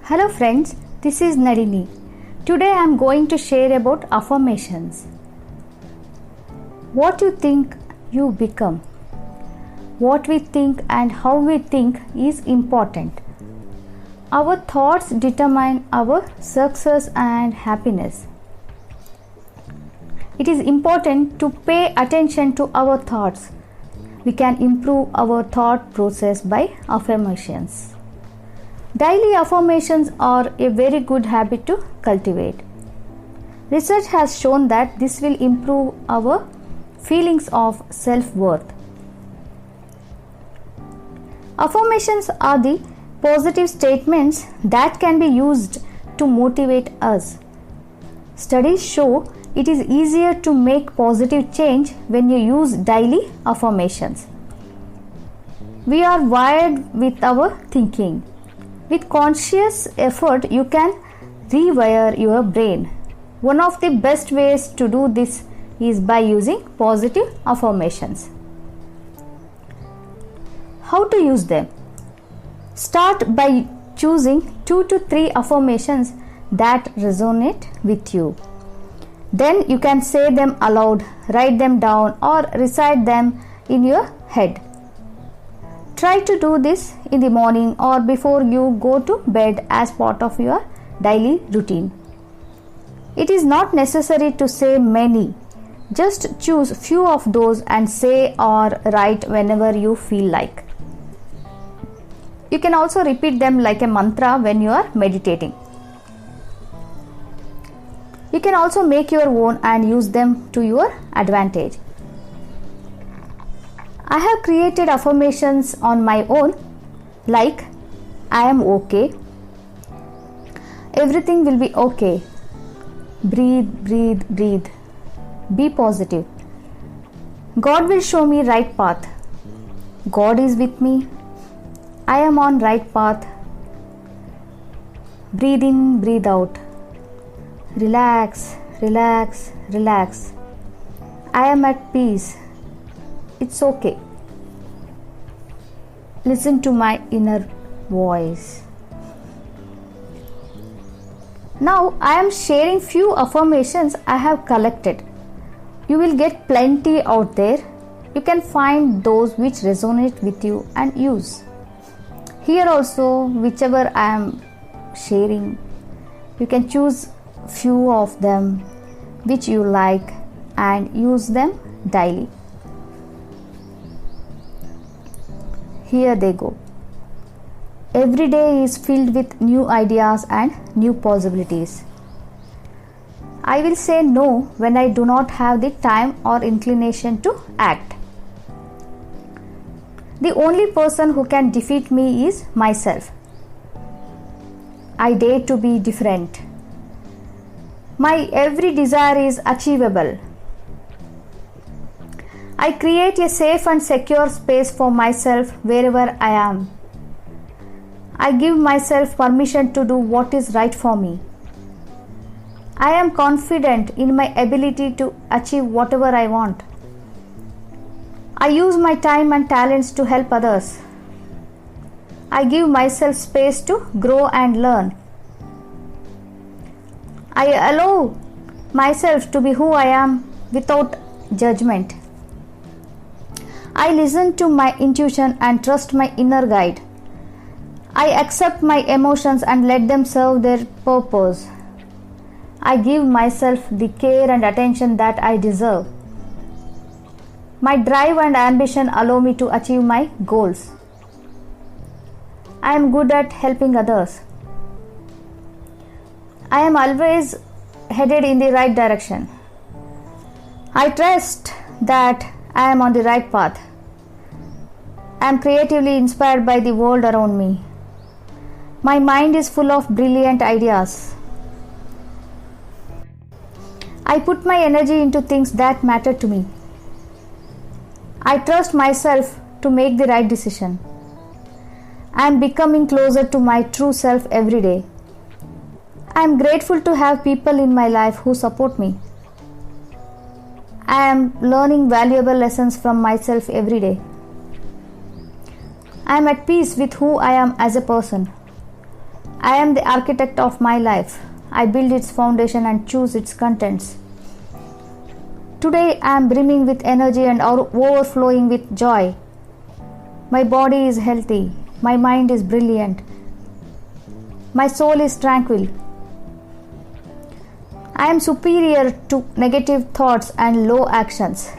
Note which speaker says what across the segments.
Speaker 1: Hello friends, this is Nalini. Today I am going to share about affirmations. What you think, you become. What we think and how we think is important. Our thoughts determine our success and happiness. It is important to pay attention to our thoughts. We can improve our thought process by affirmations. Daily affirmations are a very good habit to cultivate. Research has shown that this will improve our feelings of self-worth. Affirmations are the positive statements that can be used to motivate us. Studies show it is easier to make positive change when you use daily affirmations. We are wired with our thinking. With conscious effort, you can rewire your brain. One of the best ways to do this is by using positive affirmations. How to use them? Start by choosing 2 to 3 affirmations that resonate with you. Then you can say them aloud, write them down, or recite them in your head. Try to do this in the morning or before you go to bed as part of your daily routine. It is not necessary to say many. Just choose few of those and say or write whenever you feel like. You can also repeat them like a mantra when you are meditating. You can also make your own and use them to your advantage. I have created affirmations on my own like I am okay, everything will be okay, breathe, breathe, breathe, be positive, God will show me right path, God is with me, I am on right path, breathe in, breathe out, relax, relax, relax, I am at peace. It's okay. Listen to my inner voice. Now I am sharing few affirmations I have collected. You will get plenty out there. You can find those which resonate with you and use. Here also, whichever I am sharing, you can choose few of them which you like and use them daily. Here they go. Every day is filled with new ideas and new possibilities. I will say no when I do not have the time or inclination to act. The only person who can defeat me is myself. I dare to be different. My every desire is achievable. I create a safe and secure space for myself wherever I am. I give myself permission to do what is right for me. I am confident in my ability to achieve whatever I want. I use my time and talents to help others. I give myself space to grow and learn. I allow myself to be who I am without judgment. I listen to my intuition and trust my inner guide. I accept my emotions and let them serve their purpose. I give myself the care and attention that I deserve. My drive and ambition allow me to achieve my goals. I am good at helping others. I am always headed in the right direction. I trust that I am on the right path. I am creatively inspired by the world around me. My mind is full of brilliant ideas. I put my energy into things that matter to me. I trust myself to make the right decision. I am becoming closer to my true self every day. I am grateful to have people in my life who support me. I am learning valuable lessons from myself every day. I am at peace with who I am as a person. I am the architect of my life. I build its foundation and choose its contents. Today I am brimming with energy and overflowing with joy. My body is healthy. My mind is brilliant. My soul is tranquil. I am superior to negative thoughts and low actions.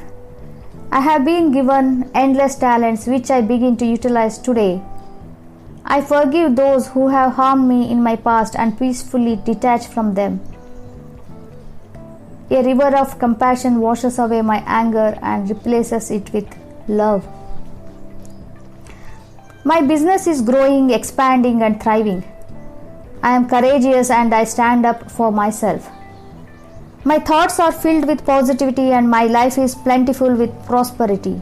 Speaker 1: I have been given endless talents which I begin to utilize today. I forgive those who have harmed me in my past and peacefully detach from them. A river of compassion washes away my anger and replaces it with love. My business is growing, expanding, and thriving. I am courageous and I stand up for myself. My thoughts are filled with positivity and my life is plentiful with prosperity.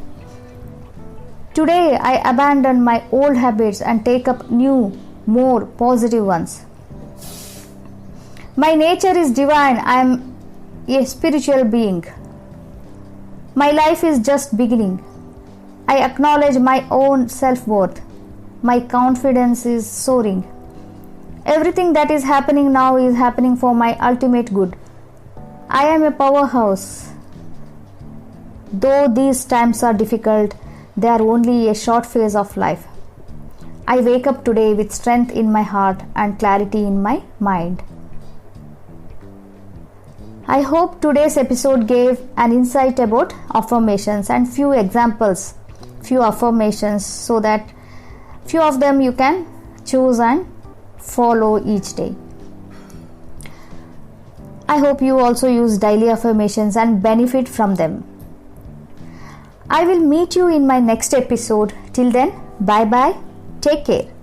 Speaker 1: Today I abandon my old habits and take up new, more positive ones. My nature is divine. I am a spiritual being. My life is just beginning. I acknowledge my own self-worth. My confidence is soaring. Everything that is happening now is happening for my ultimate good. I am a powerhouse. Though these times are difficult, they are only a short phase of life. I wake up today with strength in my heart and clarity in my mind. I hope today's episode gave an insight about affirmations and few examples, few affirmations, so that few of them you can choose and follow each day. I hope you also use daily affirmations and benefit from them. I will meet you in my next episode. Till then, bye bye. Take care.